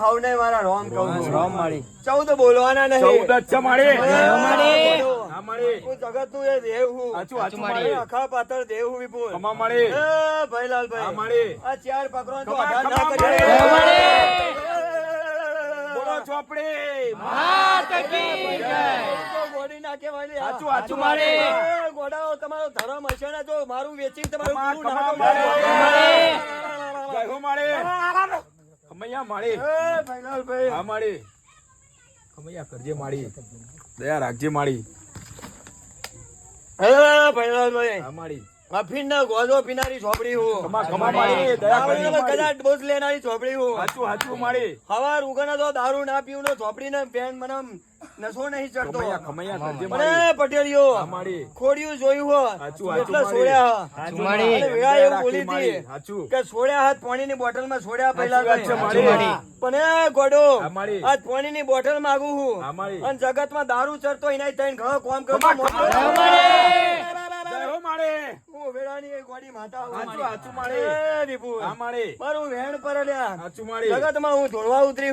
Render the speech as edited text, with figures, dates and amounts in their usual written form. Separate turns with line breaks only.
હવને મારા રોમ કહું છું.
રામ માળી
14 બોલવાના નહીં.
14 જ છે માળી.
માળી.
હા માળી.
હું જગતનું એ દેવ હું.
હાચું હાચું
માળી.
માળી.
અખા પાતળ દેવ હું વિપુલ.
ખમા માળી.
એ ભાઈલાલભાઈ.
હા માળી.
આ ચાર પકડો તો
ખમા,
આધાર
ખમા
ના કરીએ.
માળી. બોલો ચોપડી.
માત કી જય.
તો ગોળી નાખે વાળી.
હાચું હાચું
માળી.
માળી.
એ ગોડાઓ તમારો ધર્મ હશે ને જો મારું વેચી તમારું
ખમા,
પૂરું
ખમા
નાખો.
માળી. જય હો માળી. ખમૈયા માળી.
એ ભાઈલાલભાઈ.
હા માળી. ખમૈયા કરજે માળી. દયા રાખજે માળી.
એ ભાઈલાલભાઈ.
હા માળી.
અફીણના ગોળો પીનારી ઝોપડી હું.
ખમા ખમા માળી. દયા કરજે
આવડીને
માળી.
કદાચ ડોઝ લેનારી ઝોપડી હું.
હાચું હાચું માળી.
હવાર ઉગana તો દારૂ ના પીવું ને ઝોપડી ને પેન મને નશો નહીં ચડતો.
ખમૈયા ખમૈયા કરજે
અરે
માળી.
પટેલીઓ
હા માળી.
ખોડિયું જોયું હોય
હાચું હાચું
એટલે
માળી.
છોડ્યા.
હાચું
માળી.
અને વેળા એવું બોલી
માળી.
હતી
હાચું.
કે છોડ્યા હાથ પાણીની બોટલમાં છોડ્યા પહેલા
સાચી વાત છે
ભાઈ.
માળી.
પણ એ ગોડો
હા માળી.
આજ પાણીની બોટલ માંગુ હું
હા માળી.
અને જગતમાં દારૂ ચડતો એના ત્રણ ઘણો કામ કરતો
ખમા,
મોટો.
ખમા. જય હો માળી.
હું વેળાની એ ગોડી માતા હું.
હાચું હાચું માળી.
એ વિપુલ.
હા માળી.
મારું વેણ પર લ્યા
હાચું માળી.
જગતમાં હું ધોળવા ઉતરી